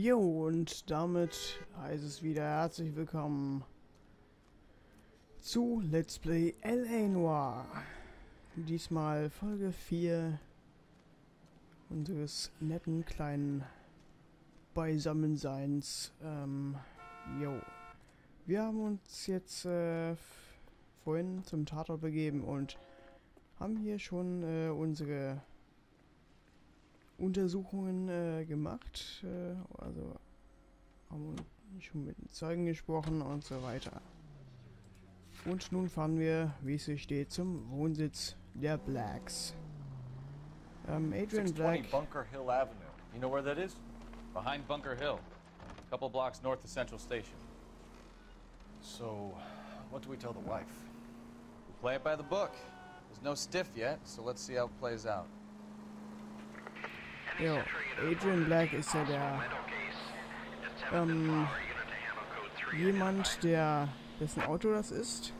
Jo, und damit heißt es wieder herzlich willkommen zu Let's Play LA Noire. Diesmal Folge 4 unseres netten kleinen Beisammenseins. Jo. Wir haben uns jetzt vorhin zum Tatort begeben und haben hier schon unsere Untersuchungen gemacht, also haben schon mit den Zeugen gesprochen und so weiter. Und nun fahren wir, wie es hier steht, zum Wohnsitz der Blacks. Adrian Black. Bunker Hill Avenue. You know where that is? Behind Bunker Hill, a couple blocks north of Central Station. So, what do we tell the wife? We play it by the book. There's no stiff yet, so let's see how it plays out. Jo, Adrian Black ist ja der jemand, dessen Auto das ist.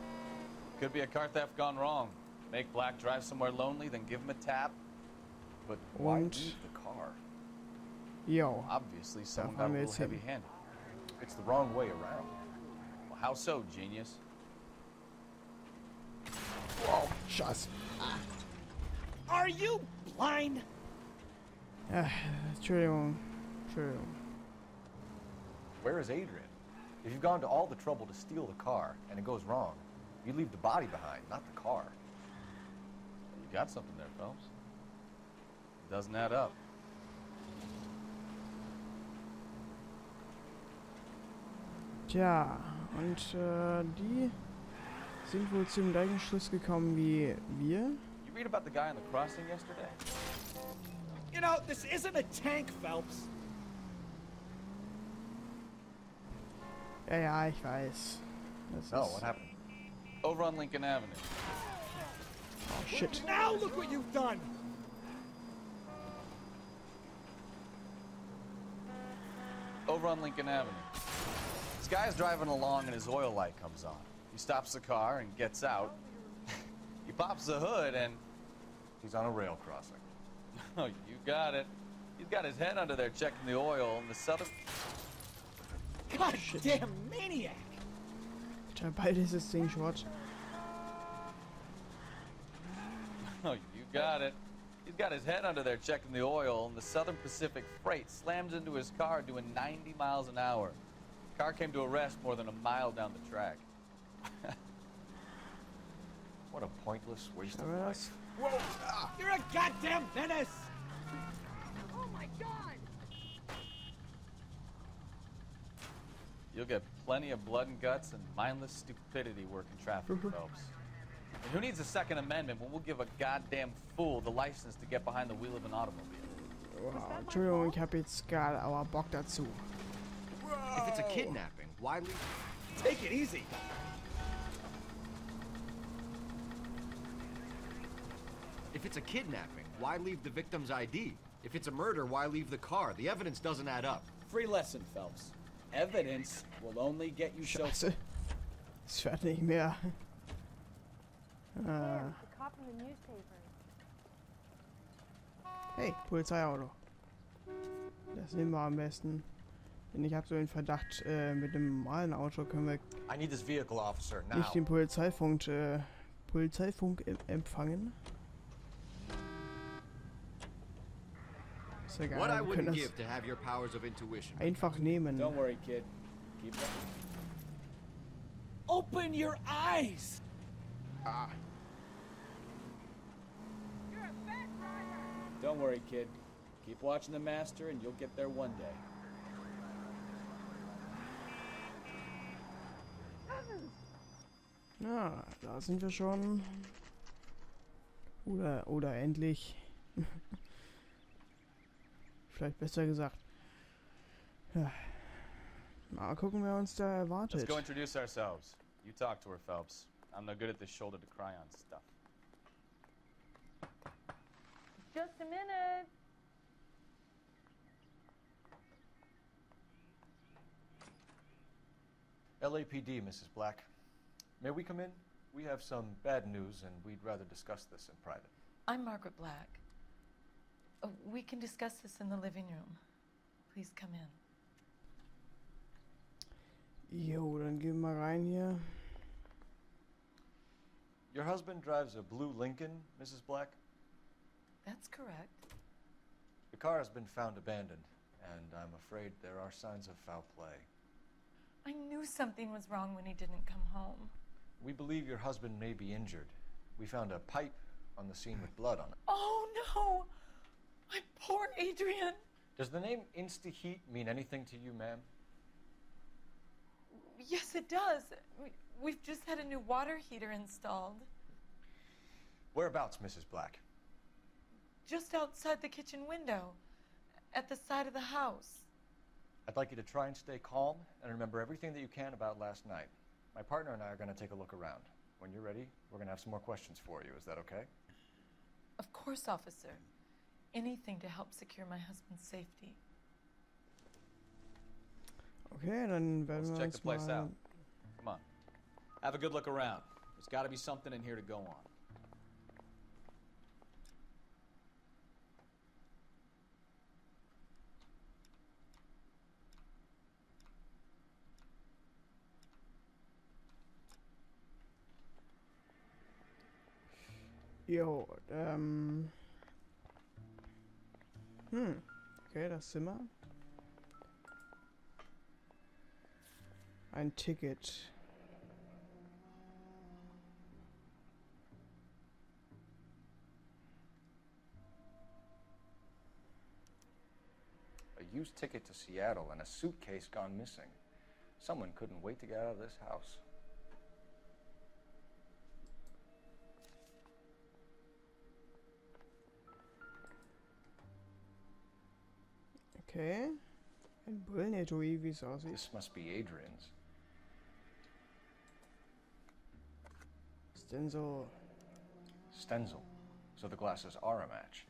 Could be a car theft gone wrong. Make Black drive somewhere lonely, then give him a tap. But why Und leave the car? jo, Obviously, da someone got a fahren wir little jetzt hin. heavy-handed. It's the wrong way around. Well, how so, genius? Wow, Scheiße. Are you blind? Ja, Entschuldigung. Where is Adrian? If you've gone to all the trouble to steal the car and it goes wrong, you leave the body behind, not the car. You got something there, Phelps. It doesn't add up. Tja, und die sind wohl zum gleichen Schluss gekommen wie wir. You read about the guy on the crossing yesterday? You know, this isn't a tank, Phelps. Ja, ich weiß. Das No, ist... what happened? Over on Lincoln Avenue. Oh, shit. Now look what you've done! Over on Lincoln Avenue. This guy's driving along and his oil light comes on. He stops the car and gets out. He pops the hood and... He's on a rail crossing. Oh, you got it. He's got his head under there checking the oil and the southern... Goddamn maniac! Tja, bald ist das Ding Schrott. Oh, you got it. He's got his head under there checking the oil, and the Southern Pacific Freight slams into his car doing 90 miles an hour. The car came to a rest more than a mile down the track. What a pointless waste of Aber life. das... You're a goddamn menace! Oh my god! You'll get plenty of blood and guts and mindless stupidity working traffic, Phelps. And who needs a Second Amendment when we'll give a goddamn fool the license to get behind the wheel of an automobile? Wow, Entschuldigung, ich habe jetzt gerade aber Bock dazu. If it's a kidnapping, why leave? Take it easy! If it's a kidnapping, why leave the victim's ID? If it's a murder, why leave the car? The evidence doesn't add up. Free lesson, Phelps. Evidence will only get you so... Scheiße. Es fährt nicht mehr. The cop in the newspaper. Hey, Polizeiauto. Das nehmen wir am besten. Denn ich habe so den Verdacht, mit dem normalen Auto können wir I need this vehicle, officer, now. nicht den Polizeifunk empfangen. Ist ja What geil, I wir können wouldn't das give to have your powers of intuition. einfach nehmen. Don't worry, kid. Keep going. Open your eyes! Ah, You're a fat driver! Don't worry, kid. Keep watching the master and you'll get there one day. ja, da sind wir schon. Oder endlich. Vielleicht besser gesagt. Ja. Mal gucken, wer uns da Let's erwartet. go introduce ourselves. You talk to her, Phelps. I'm no good at this shoulder to cry on stuff. Just a minute. LAPD, Mrs. Black. May we come in? We have some bad news and we'd rather discuss this in private. I'm Margaret Black. We can discuss this in the living room. Please come in. Jo, dann gehen wir mal rein hier. Your husband drives a blue Lincoln, Mrs. Black? That's correct. The car has been found abandoned, and I'm afraid there are signs of foul play. I knew something was wrong when he didn't come home. We believe your husband may be injured. We found a pipe on the scene with blood on it. Oh no! My poor Adrian! Does the name Insta-Heat mean anything to you, ma'am? Yes, it does. We've just had a new water heater installed. Whereabouts, Mrs. Black? Just outside the kitchen window, at the side of the house. I'd like you to try and stay calm and remember everything that you can about last night. My partner and I are going to take a look around. When you're ready, we're going to have some more questions for you. Is that okay? Of course, officer. Anything to help secure my husband's safety. Okay, dann werden Let's wir check uns the place mal... out. Come on. Have a good look around. There's got to be something in here to go on. Jo, okay, das Zimmer. Ein Ticket. A used ticket to Seattle and a suitcase gone missing. Someone couldn't wait to get out of this house. Okay. Ein Brillenetui, wie es aussieht. This must be Adrian's. Stencil. Stencil. So the glasses are a match.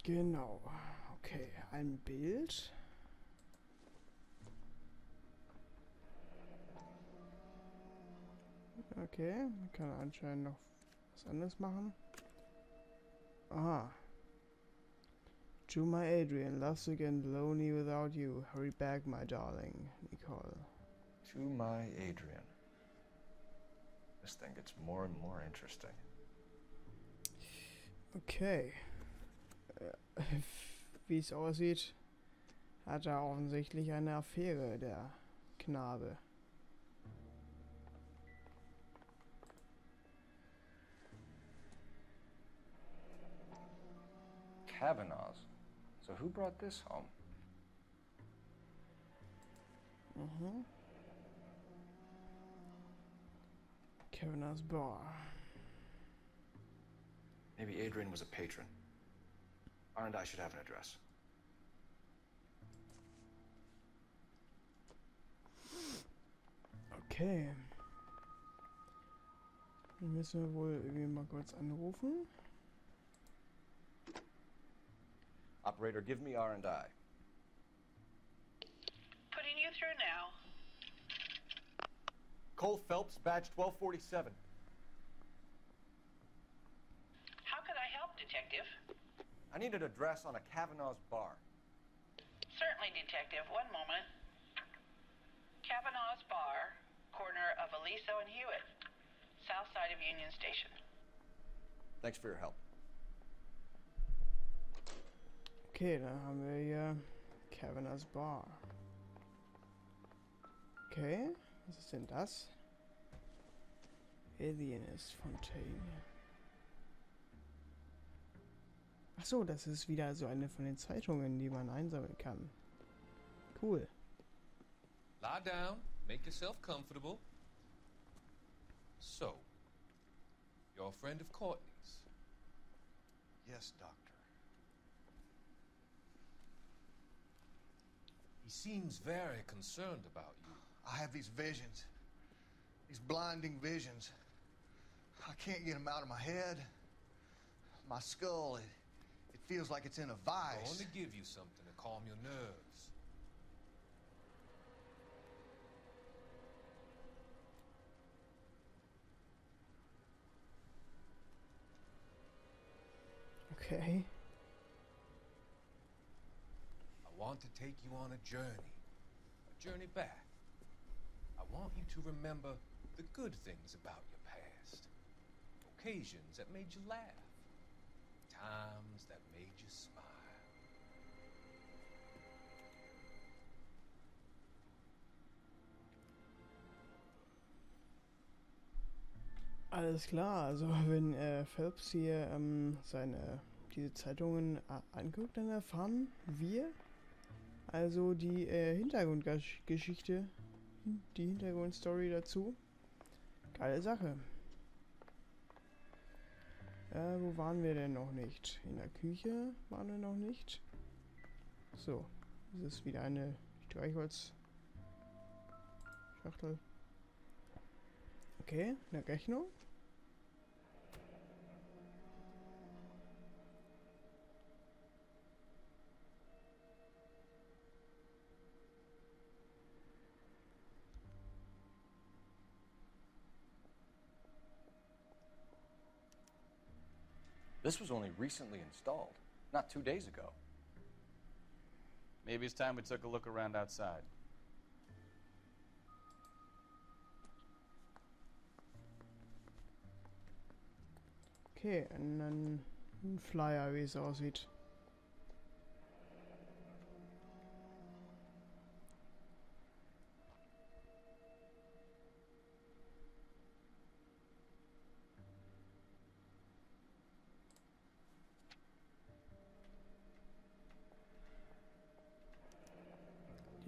Genau. Okay, ein Bild. Okay, man kann anscheinend noch was anderes machen. Aha. To my Adrian, loves again, lonely without you. Hurry back, my darling, Nicole. To my Adrian. This thing gets more and more interesting. Okay. Wie es aussieht, hat er offensichtlich eine Affäre, der Knabe. Kavanaugh's. So who brought this home? Kavanaugh's bar. Maybe Adrian was a patron. R&I should have an address. Okay. Dann müssen wir wohl irgendwie mal kurz anrufen. Operator, give me R&I. Putting you through now. Cole Phelps, badge 1247. How could I help, Detective? I need an address on a Kavanaugh's bar. Certainly, Detective. One moment. Kavanaugh's Bar, corner of Aliso and Hewitt, south side of Union Station. Thanks for your help. Okay, dann haben wir hier Kavanaugh's Bar. Okay, was ist denn das? Alienist Fontaine. Achso, das ist wieder so eine von den Zeitungen, die man einsammeln kann. Cool. Lie down, make yourself comfortable. So, you're a friend of Courtney's? Yes, Doctor. He seems very concerned about you. I have these visions. These blinding visions. I can't get them out of my head. My skull, it feels like it's in a I vice. want to give you something to calm your nerves. Okay. I want to take you on a journey back. I want you to remember the good things about your past, occasions that made you laugh, times that made you smile. Alles klar, also wenn Phelps hier diese Zeitungen anguckt, dann erfahren wir also die Hintergrundgeschichte, die Hintergrundstory dazu. Geile Sache. Wo waren wir denn noch nicht? In der Küche waren wir noch nicht. So, das ist wieder eine Streichholzschachtel. Okay, eine Rechnung. This was only recently installed, not 2 days ago. Maybe it's time we took a look around outside. Okay, ein Flyer, wie es aussieht.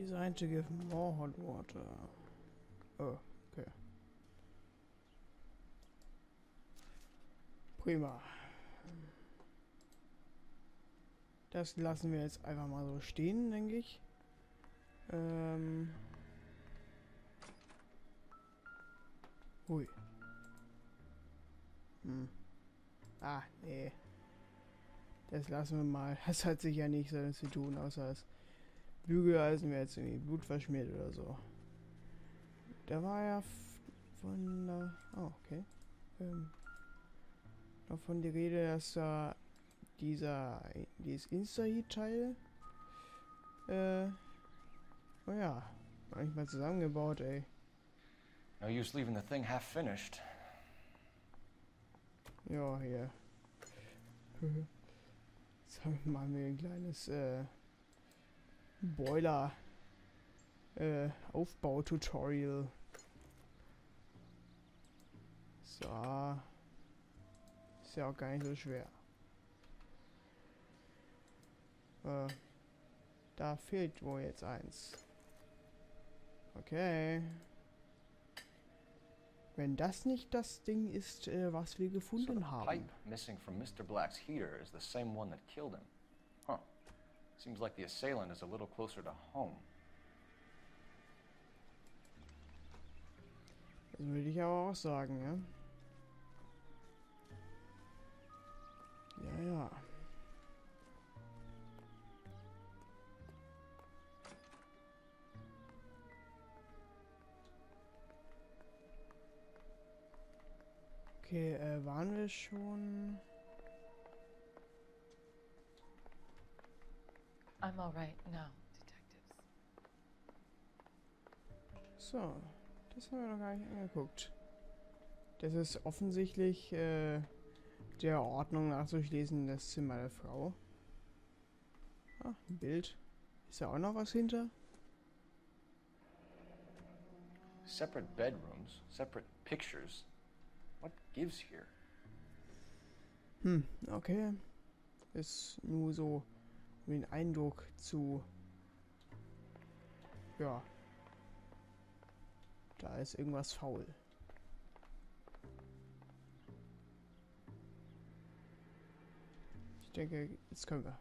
Designed to give more hot water. Oh, okay. Prima. Das lassen wir jetzt einfach mal so stehen, denke ich. Hui. Ah, nee. Das lassen wir mal. Das hat sich ja nichts damit zu tun, außer das Bügeleisen wäre jetzt irgendwie Blut verschmiert oder so. Da war ja von der... Oh, okay. Noch von der Rede, dass da dieses Insta-Heat-Teil oh ja, war nicht mal zusammengebaut, ey. No use leaving the thing half finished. Ja, hier. Jetzt machen wir ein kleines Boiler Aufbau-Tutorial. So. Ist ja auch gar nicht so schwer. Da fehlt wohl jetzt eins. Okay. Wenn das nicht das Ding ist, was wir gefunden haben. The pipe missing from Mr. Black's heater is the same one that killed him. Huh. Seems like the assailant is a little closer to home. Das würde ich aber auch sagen, ja. Ja, ja. Okay, waren wir schon? I'm all right now, detectives. So, das haben wir noch gar nicht angeguckt. Das ist offensichtlich der Ordnung nachzuschließen, das Zimmer der Frau. Ah, ein Bild. Ist da auch noch was hinter? Separate bedrooms, separate pictures. What gives here? Okay. Ist nur so, um den Eindruck zu... Ja. Da ist irgendwas faul. Ich denke, jetzt können wir.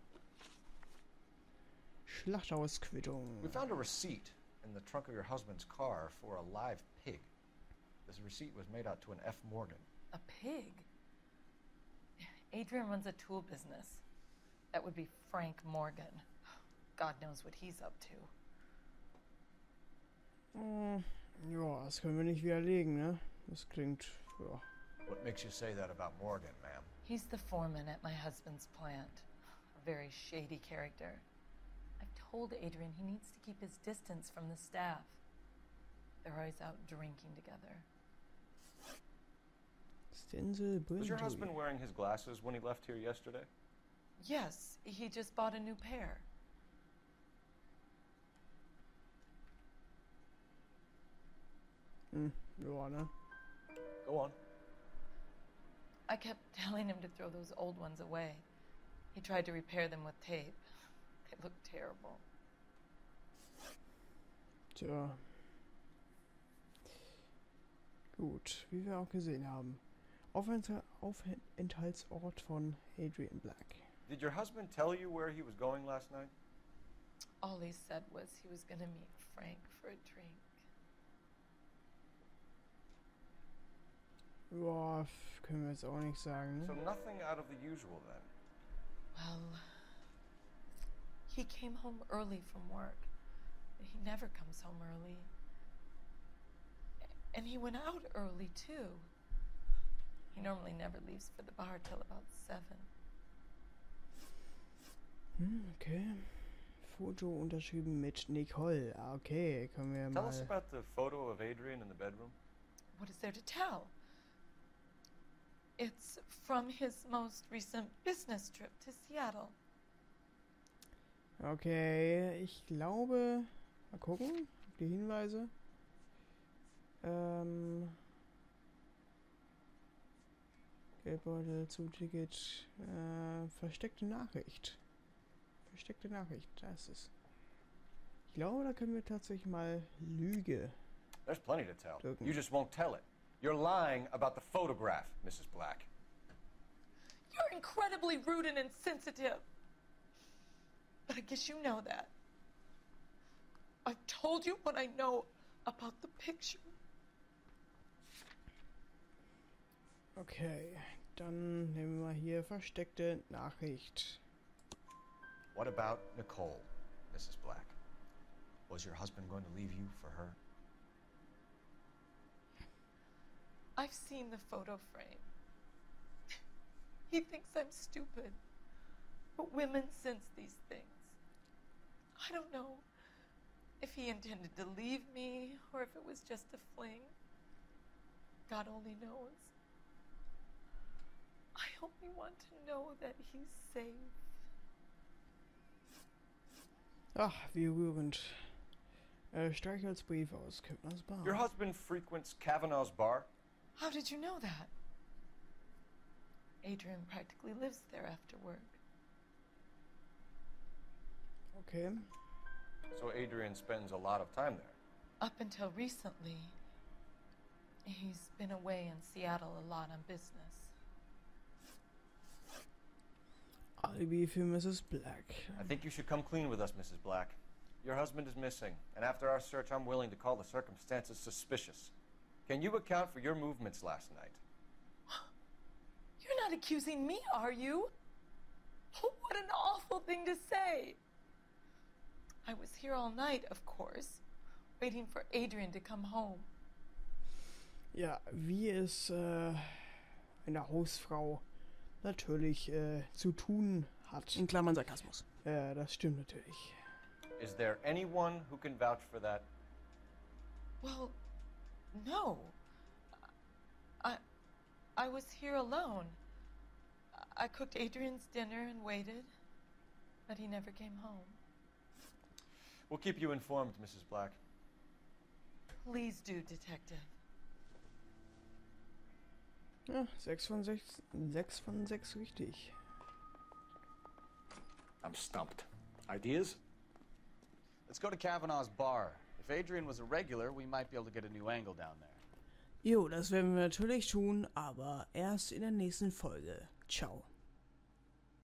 Schlachthausquittung. We found a receipt in the trunk of your husband's car for a live pig. This receipt was made out to an F. Morgan. A pig? Adrian runs a tool business. That would be Frank Morgan. God knows what he's up to. Ja, das können wir nicht widerlegen, ne? Das klingt, ja. What makes you say that about Morgan, ma'am? He's the foreman at my husband's plant. A very shady character. I've told Adrian he needs to keep his distance from the staff. They're always out drinking together. Was your husband wearing his glasses when he left here yesterday? Yes, he just bought a new pair. Ja, ne? Go on. I kept telling him to throw those old ones away. He tried to repair them with tape. They looked terrible. Tja. Gut, wie wir auch gesehen haben. Aufenthaltsort von Adrian Black. Did your husband tell you where he was going last night? All he said was he was going to meet Frank for a drink. Boah, können wir jetzt auch nicht sagen, So ne? nothing out of the usual then. Well, he came home early from work. He never comes home early. And he went out early, too. He normally never leaves for the bar till about 7. Okay. Foto unterschrieben mit Nicole. Ah, okay, können wir Tell us mal... about the photo of Adrian in the bedroom. What is there to tell? It's from his most recent business trip to Seattle. Okay, ich glaube... Mal gucken, die Hinweise. Geldbeutel, Zugticket, versteckte Nachricht. Versteckte Nachricht, da ist es. Ich glaube, da können wir tatsächlich mal Lüge There's plenty to tell. drücken. You just won't tell it. You're lying about the photograph, Mrs. Black. You're incredibly rude and insensitive. But I guess you know that. I've told you what I know about the picture. Okay, dann nehmen wir hier versteckte Nachricht. What about Nicole, Mrs. Black? Was your husband going to leave you for her? I've seen the photo frame. He thinks I'm stupid. But women sense these things. I don't know if he intended to leave me or if it was just a fling. God only knows. I only want to know that he's safe. Ach, wie rührend. Streichholzbrief aus Köpners Bar. Your husband frequents Kavanaugh's bar? How did you know that? Adrian practically lives there after work. Okay. So Adrian spends a lot of time there. Up until recently, he's been away in Seattle a lot on business. Alibi für Mrs. Black. I think you should come clean with us, Mrs. Black. Your husband is missing, and after our search, I'm willing to call the circumstances suspicious. Can you account for your movements last night? You're not accusing me, are you? What an awful thing to say. I was here all night, of course, waiting for Adrian to come home. Ja, wie es eine Hausfrau natürlich zu tun hat. In Klammern Sarkasmus. Ja, das stimmt natürlich. Is there anyone who can vouch for that? Well, no. I was here alone. I cooked Adrian's dinner and waited, but he never came home. We'll keep you informed, Mrs. Black. Please do, Detective. Ja, 6 von 6 richtig. I'm stumped. Ideas? Let's go to Kavanaugh's bar. If Adrian was a regular, we might be able to get a new angle down there. Jo, das werden wir natürlich tun, aber erst in der nächsten Folge. Ciao.